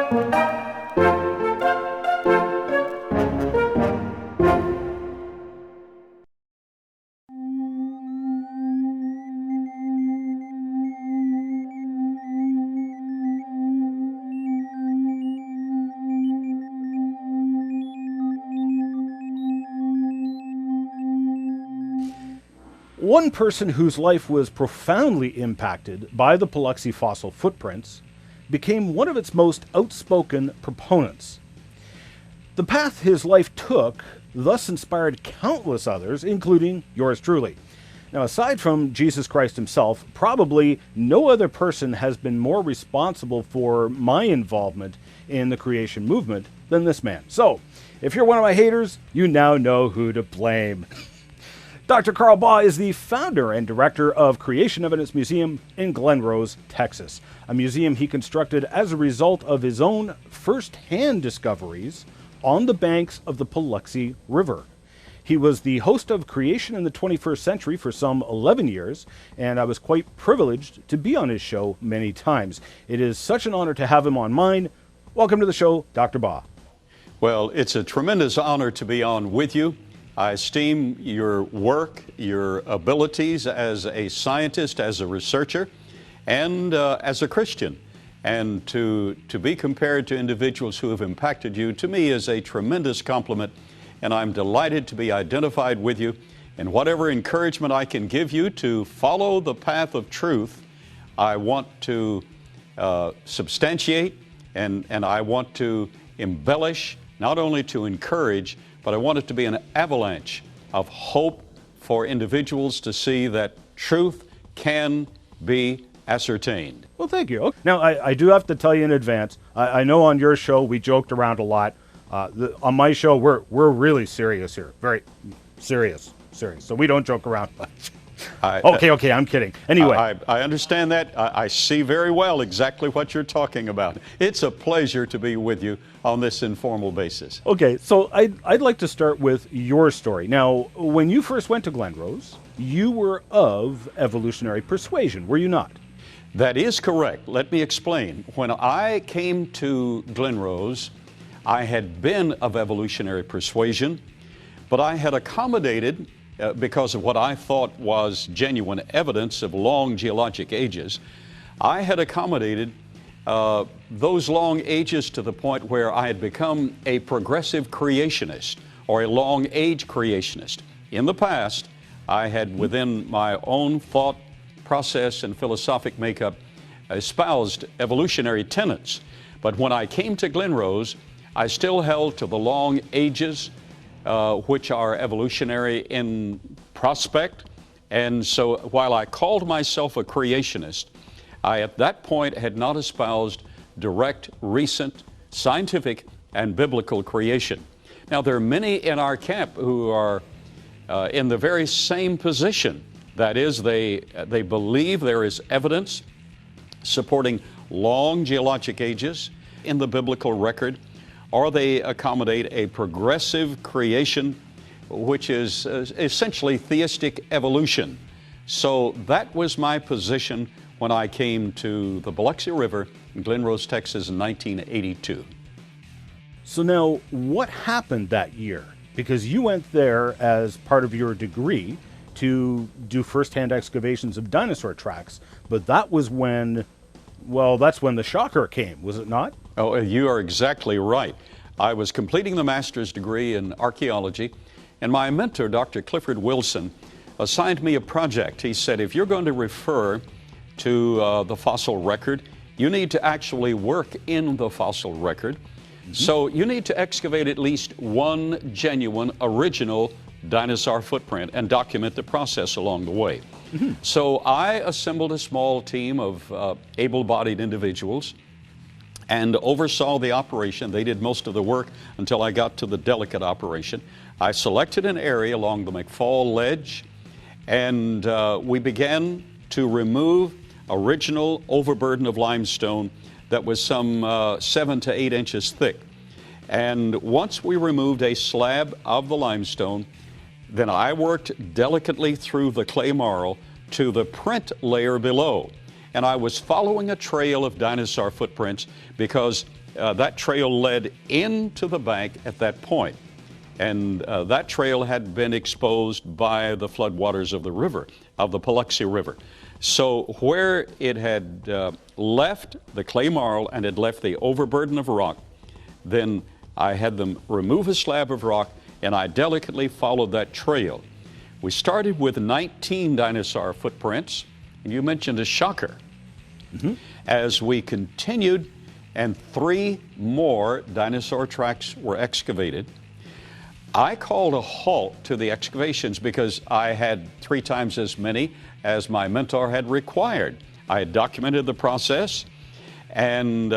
One person whose life was profoundly impacted by the Paluxy fossil footprints became one of its most outspoken proponents. The path his life took thus inspired countless others, including yours truly. Now, aside from Jesus Christ himself, probably no other person has been more responsible for my involvement in the creation movement than this man. So, if you're one of my haters, you now know who to blame. Dr. Carl Baugh is the founder and director of Creation Evidence Museum in Glen Rose, Texas, a museum he constructed as a result of his own first-hand discoveries on the banks of the Paluxy River. He was the host of Creation in the 21st Century for some 11 years, and I was quite privileged to be on his show many times. It is such an honor to have him on mine. Welcome to the show, Dr. Baugh. Well, it's a tremendous honor to be on with you. I esteem your work, your abilities as a scientist, as a researcher, and as a Christian. And to be compared to individuals who have impacted you, to me, is a tremendous compliment. And I'm delighted to be identified with you. And whatever encouragement I can give you to follow the path of truth, I want to substantiate and I want to embellish, not only to encourage, but I want it to be an avalanche of hope for individuals to see that truth can be ascertained. Well, thank you. Now, I do have to tell you in advance, I know on your show we joked around a lot. On my show, we're really serious here. Very serious. So we don't joke around much. Okay, I'm kidding. Anyway. I understand that. I see very well exactly what you're talking about. It's a pleasure to be with you on this informal basis. Okay, so I'd like to start with your story. Now, when you first went to Glen Rose, you were of evolutionary persuasion, were you not? That is correct. Let me explain. When I came to Glen Rose, I had been of evolutionary persuasion, but I had accommodated because of what I thought was genuine evidence of long geologic ages. I had accommodated those long ages to the point where I had become a progressive creationist or a long age creationist. In the past, I had, within my own thought process and philosophic makeup, espoused evolutionary tenets. But when I came to Glen Rose, I still held to the long ages, which are evolutionary in prospect. And so while I called myself a creationist, I at that point had not espoused direct, recent, scientific, and biblical creation. Now, there are many in our camp who are in the very same position. That is, they believe there is evidence supporting long geologic ages in the biblical record, or they accommodate a progressive creation, which is essentially theistic evolution. So that was my position when I came to the Biloxi River in Glen Rose, Texas in 1982. So now, what happened that year? Because you went there as part of your degree to do first-hand excavations of dinosaur tracks, but that was when, well, that's when the shocker came, was it not? Oh, you are exactly right. I was completing the master's degree in archaeology, and my mentor, Dr. Clifford Wilson, assigned me a project. He said, if you're going to refer to the fossil record, you need to actually work in the fossil record. So you need to excavate at least one genuine, original dinosaur footprint and document the process along the way. So I assembled a small team of able-bodied individuals and oversaw the operation. They did most of the work until I got to the delicate operation. I selected an area along the McFall Ledge, and we began to remove original overburden of limestone that was some 7 to 8 inches thick. And once we removed a slab of the limestone, then I worked delicately through the clay marl to the print layer below. and I was following a trail of dinosaur footprints because that trail led into the bank at that point. And that trail had been exposed by the floodwaters of the river, of the Paluxy River. So where it had left the clay marl and had left the overburden of rock, then I had them remove a slab of rock, and I delicately followed that trail. We started with 19 dinosaur footprints, and you mentioned a shocker. As we continued, and 3 more dinosaur tracks were excavated, I called a halt to the excavations because I had 3 times as many as my mentor had required. I had documented the process, and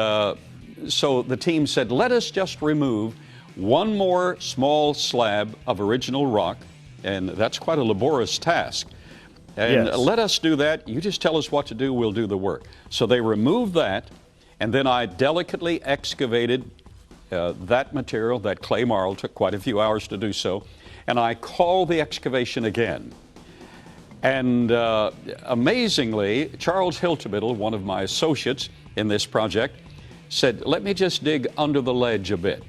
so the team said, let us just remove 1 more small slab of original rock, and that's quite a laborious task. And Yes. let us do that. You just tell us what to do, we'll do the work. So they removed that, and then I delicately excavated that material, that clay marl. Took quite a few hours to do so, and I called the excavation again. And amazingly, Charles Hiltebittle, one of my associates in this project, said, let me just dig under the ledge a bit.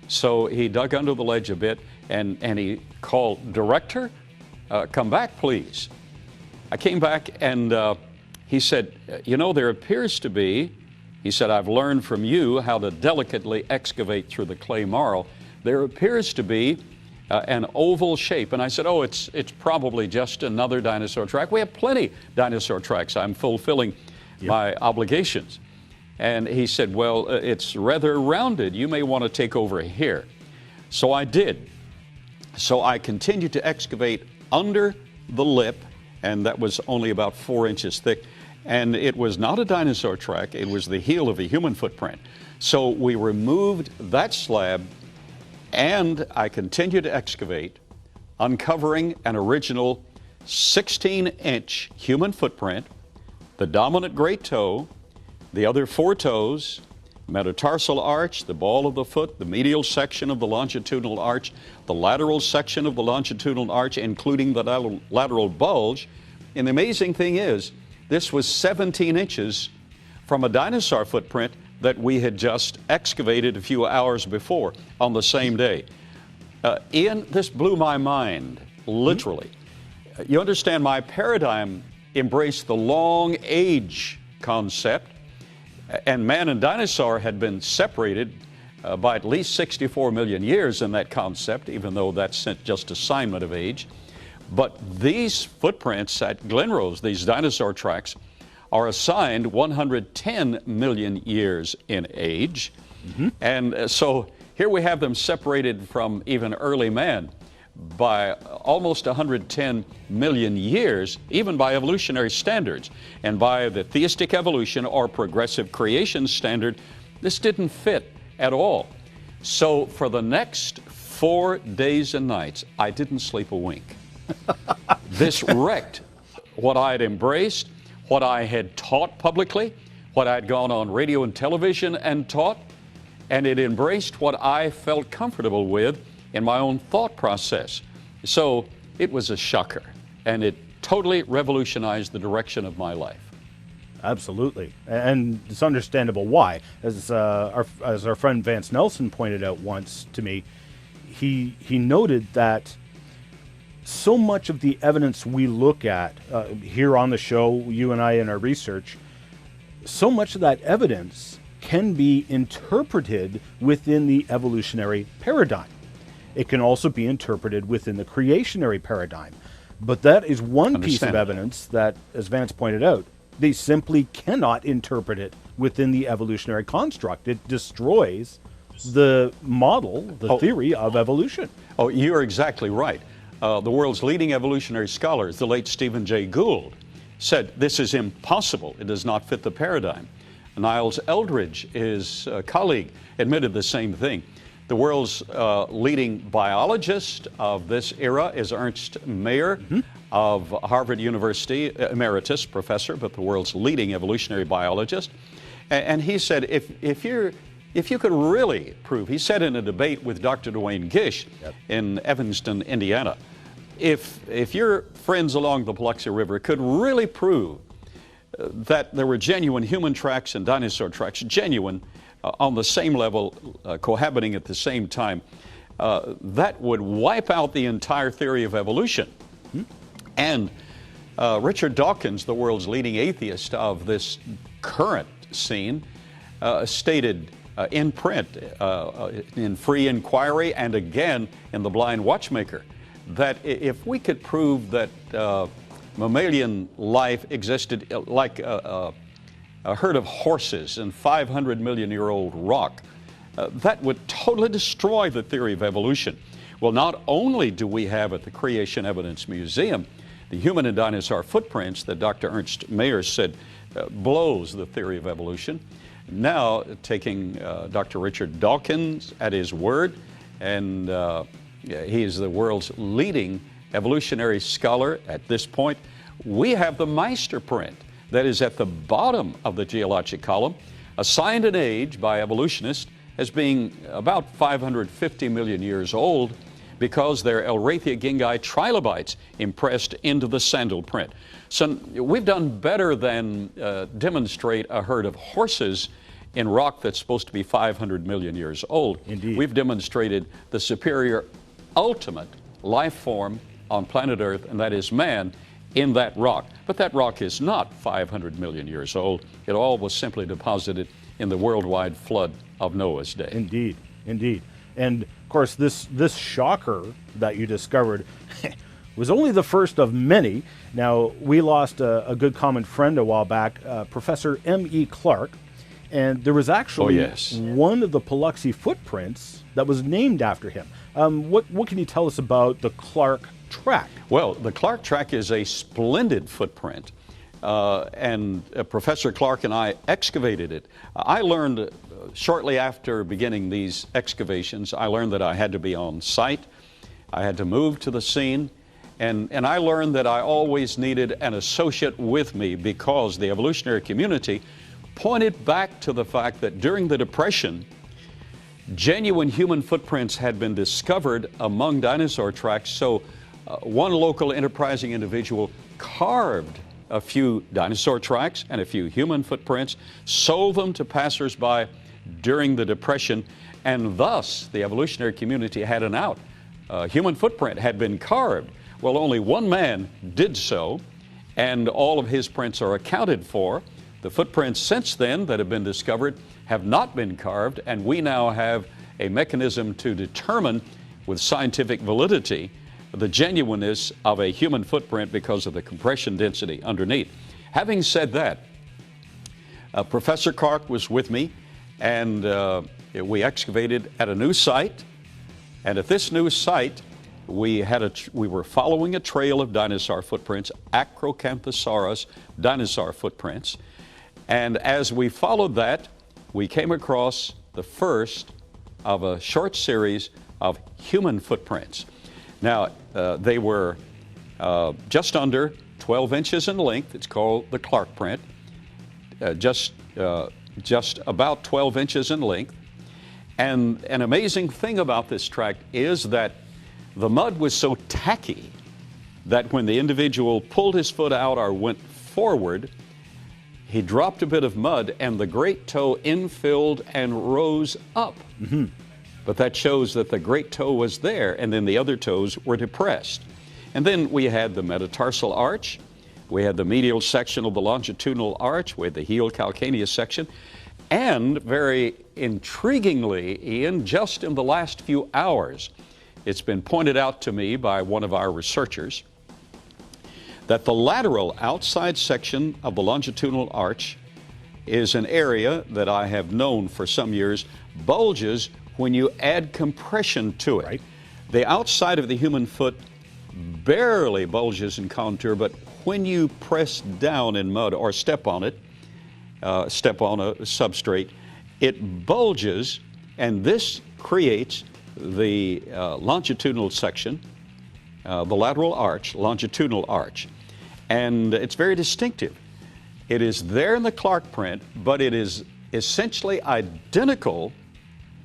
So he dug under the ledge a bit, and he called, director, come back, please. I came back, and he said, you know, there appears to be, he said, I've learned from you how to delicately excavate through the clay marl. There appears to be an oval shape. And I said, oh, it's probably just another dinosaur track. We have plenty dinosaur tracks. I'm fulfilling my obligations. And he said, well, it's rather rounded. You may want to take over here. So I did. So I continued to excavate under the lip, and that was only about 4 inches thick. And it was not a dinosaur track, it was the heel of a human footprint. So we removed that slab, and I continued to excavate, uncovering an original 16-inch human footprint, the dominant great toe, the other 4 toes, metatarsal arch, the ball of the foot, the medial section of the longitudinal arch, the lateral section of the longitudinal arch, including the lateral bulge. And the amazing thing is, this was 17 inches from a dinosaur footprint that we had just excavated a few hours before on the same day. Ian, this blew my mind, literally. You understand, my paradigm embraced the long age concept, and man and dinosaur had been separated by at least 64 million years in that concept, even though that's just assignment of age. But these footprints at Glenrose, these dinosaur tracks, are assigned 110 million years in age. And so here we have them separated from even early man by almost 110 million years, even by evolutionary standards. And by the theistic evolution or progressive creation standard, this didn't fit at all. So for the next 4 days and nights, I didn't sleep a wink. This wrecked what I had embraced, what I had taught publicly, what I had gone on radio and television and taught, and it embraced what I felt comfortable with in my own thought process. So it was a shocker, and it totally revolutionized the direction of my life. Absolutely, and it's understandable why. As our friend Vance Nelson pointed out once to me, he noted that so much of the evidence we look at here on the show, you and I in our research, so much of that evidence can be interpreted within the evolutionary paradigm. It can also be interpreted within the creationary paradigm. But that is one piece of evidence that, as Vance pointed out, they simply cannot interpret it within the evolutionary construct. It destroys the model, the theory of evolution. Oh, you're exactly right. The world's leading evolutionary scholars, the late Stephen Jay Gould, said this is impossible. It does not fit the paradigm. Niles Eldridge, his colleague, admitted the same thing. The world's leading biologist of this era is Ernst Mayr of Harvard University, emeritus professor, but the world's leading evolutionary biologist. And he said, if you could really prove, he said in a debate with Dr. Duane Gish in Evanston, Indiana, if your friends along the Paluxy River could really prove that there were genuine human tracks and dinosaur tracks, genuine, on the same level, cohabiting at the same time, that would wipe out the entire theory of evolution. And Richard Dawkins, the world's leading atheist of this current scene, stated in print, in Free Inquiry, and again in The Blind Watchmaker, that if we could prove that mammalian life existed like a herd of horses in 500 million year old rock, that would totally destroy the theory of evolution. Well, not only do we have at the Creation Evidence Museum the human and dinosaur footprints that Dr. Ernst Mayr said blows the theory of evolution. Now, taking Dr. Richard Dawkins at his word, and he is the world's leading evolutionary scholar at this point, we have the Meister print that is at the bottom of the geologic column, assigned an age by evolutionists as being about 550 million years old, because they're Elrathia gingai trilobites impressed into the sandal print. So we've done better than demonstrate a herd of horses in rock that's supposed to be 500 million years old. Indeed. We've demonstrated the superior ultimate life form on planet Earth, and that is man, in that rock. But that rock is not 500 million years old. It all was simply deposited in the worldwide flood of Noah's day. Indeed, indeed. And of course, this shocker that you discovered was only the first of many. Now, we lost a good common friend a while back, Professor M.E. Clark, and there was actually one of the Paluxy footprints that was named after him. What can you tell us about the Clark track? Well, the Clark track is a splendid footprint, and Professor Clark and I excavated it. I learned shortly after beginning these excavations, I learned that I had to be on site. I had to move to the scene, and I learned that I always needed an associate with me, because the evolutionary community pointed back to the fact that during the Depression, genuine human footprints had been discovered among dinosaur tracks. So one local enterprising individual carved a few dinosaur tracks and a few human footprints, sold them to passersby during the Depression, and thus the evolutionary community had an out. Human footprint had been carved. Well, only one man did so, and all of his prints are accounted for. The footprints since then that have been discovered have not been carved, and we now have a mechanism to determine with scientific validity the genuineness of a human footprint because of the compression density underneath. Having said that, Professor Clark was with me, and we excavated at a new site, and at this new site we were following a trail of dinosaur footprints, Acrocanthosaurus dinosaur footprints, and as we followed that, we came across the first of a short series of human footprints. Now, they were just under 12 inches in length. It's called the Clark print. Just about 12 inches in length. And an amazing thing about this track is that the mud was so tacky that when the individual pulled his foot out or went forward, he dropped a bit of mud and the great toe infilled and rose up. Mm-hmm. But that shows that the great toe was there, and then the other toes were depressed. And then we had the metatarsal arch, we had the medial section of the longitudinal arch, we had the heel calcaneus section, and very intriguingly, Ian, just in the last few hours, it's been pointed out to me by one of our researchers that the lateral outside section of the longitudinal arch is an area that I have known for some years bulges when you add compression to it. Right. The outside of the human foot barely bulges in contour, but when you press down in mud or step on it, step on a substrate, it bulges, and this creates the longitudinal section, the lateral arch, longitudinal arch. And it's very distinctive. It is there in the Clark print, but it is essentially identical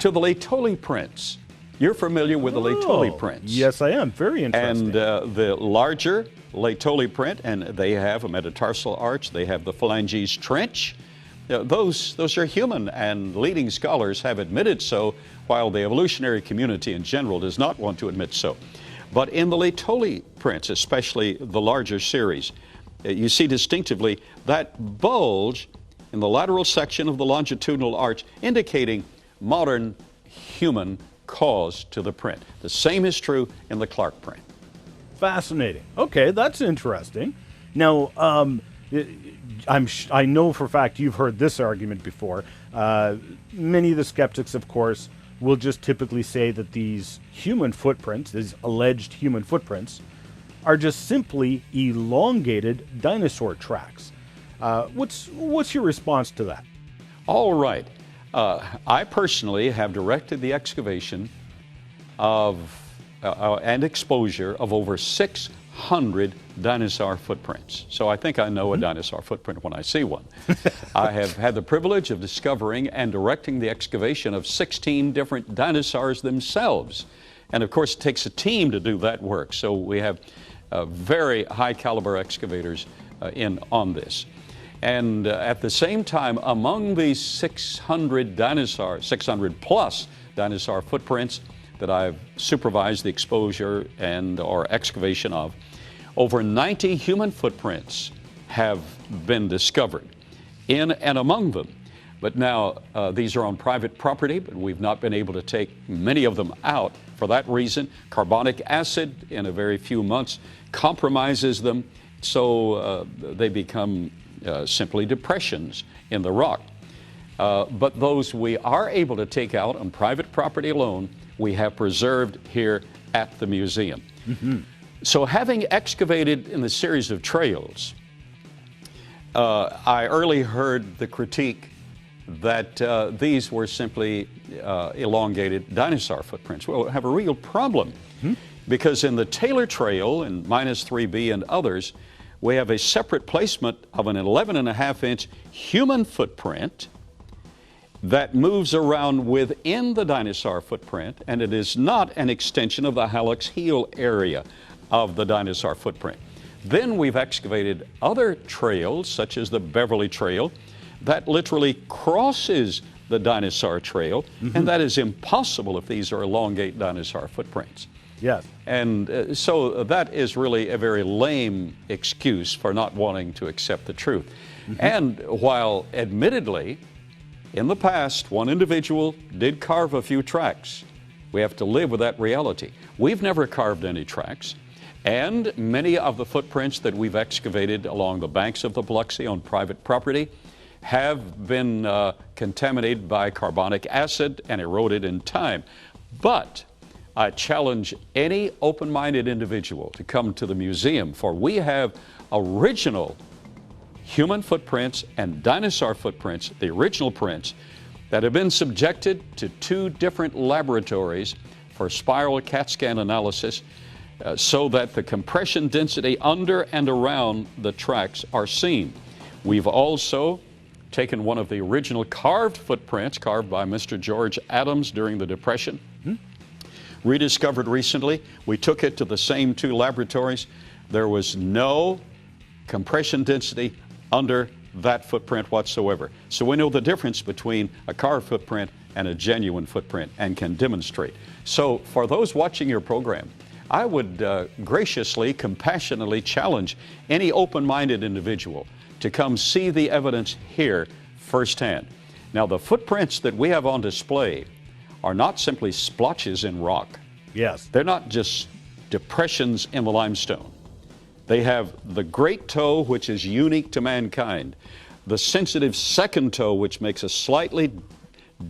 to the Laetoli prints. You're familiar with the Laetoli prints. Yes, I am. Very interesting. And the larger Laetoli print, and they have a metatarsal arch. They have the phalanges trench. Those are human, and leading scholars have admitted so, while the evolutionary community in general does not want to admit so. But in the Laetoli prints, especially the larger series, you see distinctively that bulge in the lateral section of the longitudinal arch, indicating modern human cause to the print. The same is true in the Clark print. Fascinating. Okay, that's interesting. Now, I know for a fact you've heard this argument before. Many of the skeptics, of course, will just typically say that these human footprints, these alleged human footprints, are just simply elongated dinosaur tracks. What's your response to that? All right. I personally have directed the excavation of and exposure of over 600 dinosaur footprints. So I think I know a dinosaur footprint when I see one. I have had the privilege of discovering and directing the excavation of 16 different dinosaurs themselves. And of course, it takes a team to do that work. So we have very high caliber excavators in on this. And at the same time, among these 600 plus dinosaur footprints that I've supervised the exposure and or excavation of, over 90 human footprints have been discovered in and among them. But now these are on private property, but we've not been able to take many of them out. For that reason, carbonic acid in a very few months compromises them, so they become simply depressions in the rock. But those we are able to take out on private property alone, we have preserved here at the museum. So having excavated in the series of trails, I early heard the critique that these were simply elongated dinosaur footprints. Well, we have a real problem because in the Taylor Trail and -3B and others, we have a separate placement of an 11.5-inch human footprint that moves around within the dinosaur footprint, and it is not an extension of the hallux heel area of the dinosaur footprint. Then we've excavated other trails, such as the Beverly Trail, that literally crosses the dinosaur trail, and that is impossible if these are elongate dinosaur footprints. Yes. And so that is really a very lame excuse for not wanting to accept the truth. And while admittedly, in the past, one individual did carve a few tracks, we have to live with that reality. We've never carved any tracks, and many of the footprints that we've excavated along the banks of the Biloxi on private property have been contaminated by carbonic acid and eroded in time. But I challenge any open-minded individual to come to the museum, for we have original human footprints and dinosaur footprints, the original prints, that have been subjected to 2 different laboratories for spiral CAT scan analysis so that the compression density under and around the tracks are seen. We've also taken one of the original carved footprints, carved by Mr. George Adams during the Depression, rediscovered recently. We took it to the same 2 laboratories. There was no compression density under that footprint whatsoever. So we know the difference between a carved footprint and a genuine footprint and can demonstrate. So for those watching your program, I would graciously, compassionately challenge any open-minded individual to come see the evidence here firsthand. Now, the footprints that we have on display are not simply splotches in rock. Yes. They're not just depressions in the limestone. They have the great toe, which is unique to mankind, the sensitive second toe, which makes a slightly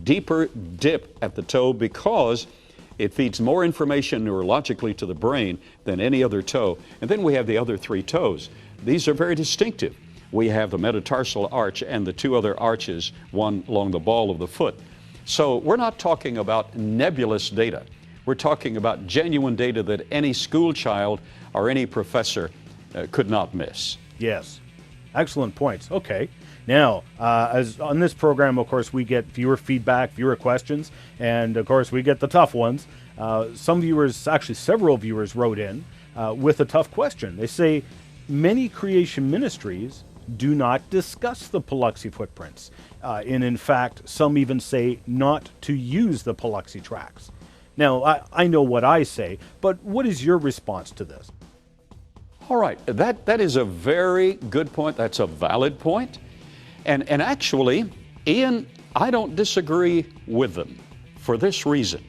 deeper dip at the toe because it feeds more information neurologically to the brain than any other toe. And then we have the other 3 toes. These are very distinctive. We have the metatarsal arch and the 2 other arches, one along the ball of the foot. So we're not talking about nebulous data. We're talking about genuine data that any school child or any professor could not miss. Yes. Excellent points. Okay. Now, as on this program, of course, we get viewer feedback, viewer questions, and of course, we get the tough ones. Some viewers, actually several viewers, wrote in with a tough question. They say many creation ministries do not discuss the Paluxy footprints. And in fact, some even say not to use the Paluxy tracks. Now, I know what I say, but what is your response to this? All right, that is a very good point. That's a valid point. And actually, Ian, I don't disagree with them for this reason.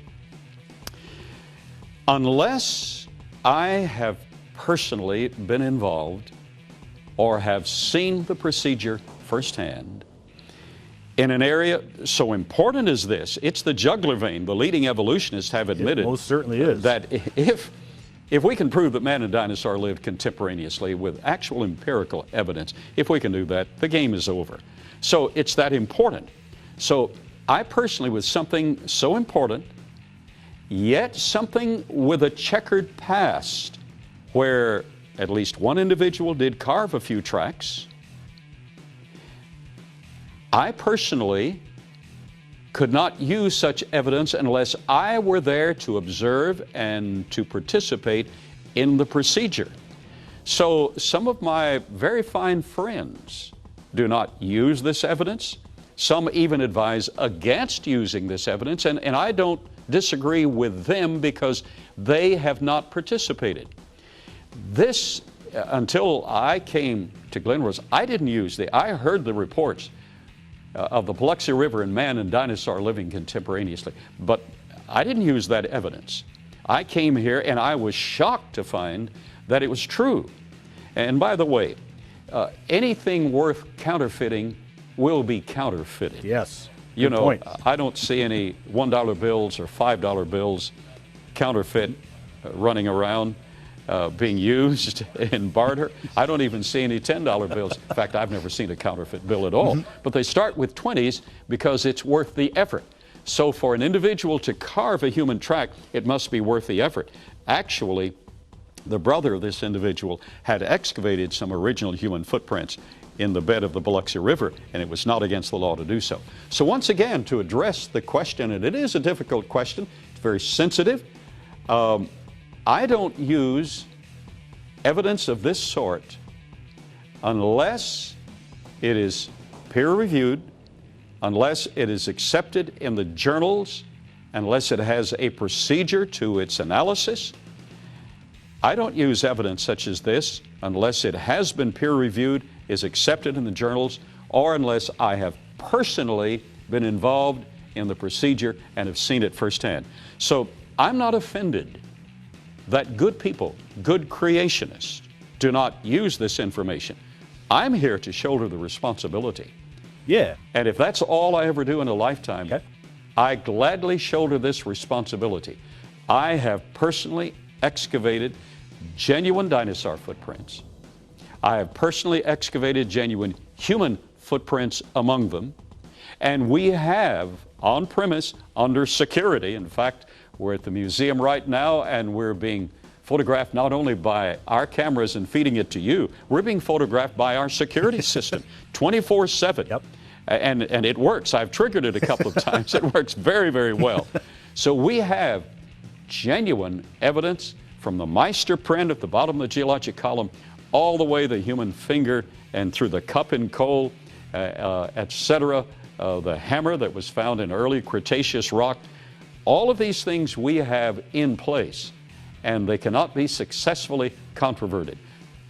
Unless I have personally been involved or have seen the procedure firsthand in an area so important as this, it's the jugular vein. The leading evolutionists have admitted it most certainly is. That if we can prove that man and dinosaur lived contemporaneously with actual empirical evidence, if we can do that, the game is over. So it's that important. So I personally, with something so important, yet something with a checkered past, where at least one individual did carve a few tracks, I personally could not use such evidence unless I were there to observe and to participate in the procedure. So some of my very fine friends do not use this evidence. Some even advise against using this evidence, and I don't disagree with them because they have not participated. This, until I came to Glenrose, I didn't use I heard the reports of the Paluxy River and man and dinosaur living contemporaneously, but I didn't use that evidence. I came here and I was shocked to find that it was true. And by the way, anything worth counterfeiting will be counterfeited. Yes. You Good know, point. I don't see any $1 bills or $5 bills counterfeit running around being used in barter. I don't even see any $10 bills. In fact, I've never seen a counterfeit bill at all. But they start with 20s because it's worth the effort. So for an individual to carve a human track, it must be worth the effort. Actually, the brother of this individual had excavated some original human footprints in the bed of the Biloxi River, and it was not against the law to do so. So once again, to address the question, and it is a difficult question, it's very sensitive, I don't use evidence of this sort unless it is peer-reviewed, unless it is accepted in the journals, unless it has a procedure to its analysis. I don't use evidence such as this unless it has been peer-reviewed, is accepted in the journals, or unless I have personally been involved in the procedure and have seen it firsthand. So I'm not offended that good people, good creationists, do not use this information. I'm here to shoulder the responsibility. Yeah. And if that's all I ever do in a lifetime, Okay. I gladly shoulder this responsibility. I have personally excavated genuine dinosaur footprints. I have personally excavated genuine human footprints among them. And we have on premise, under security, in fact, we're at the museum right now and we're being photographed not only by our cameras and feeding it to you, we're being photographed by our security system 24/7. Yep. And it works. I've triggered it a couple of times. It works very, very well. So we have genuine evidence from the Meister print at the bottom of the geologic column all the way the human finger and through the cup and coal, etc., the hammer that was found in early Cretaceous rock. All of these things we have in place, and they cannot be successfully controverted.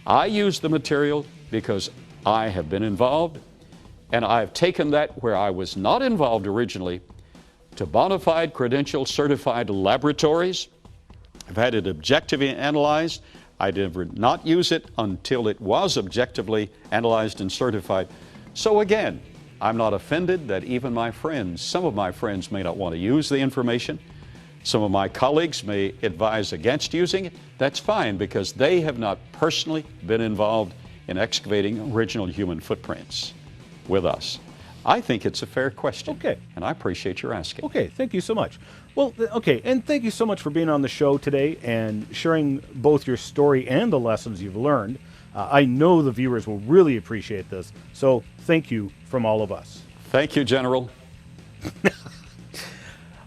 I use the material because I have been involved, and I've taken that where I was not involved originally to bona fide, credentialed, certified laboratories. I've had it objectively analyzed. I did not use it until it was objectively analyzed and certified. So again, I'm not offended that even my friends, some of my friends may not want to use the information. Some of my colleagues may advise against using it. That's fine because they have not personally been involved in excavating original human footprints with us. I think it's a fair question. Okay. And I appreciate your asking. Okay, thank you so much. Well, okay, and thank you so much for being on the show today and sharing both your story and the lessons you've learned. I know the viewers will really appreciate this, so thank you from all of us. Thank you, General.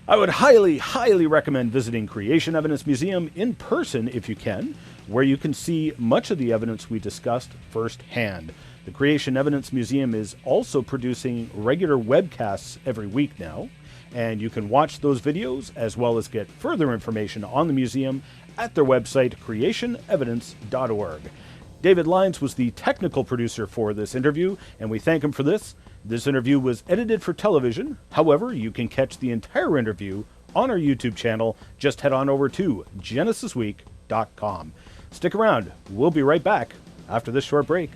I would highly, highly recommend visiting Creation Evidence Museum in person if you can. where you can see much of the evidence we discussed firsthand. The Creation Evidence Museum is also producing regular webcasts every week now, and you can watch those videos as well as get further information on the museum at their website, creationevidence.org. David Lyons was the technical producer for this interview, and we thank him for this. This interview was edited for television. However, you can catch the entire interview on our YouTube channel. Just head on over to genesisweek.com. Stick around. We'll be right back after this short break.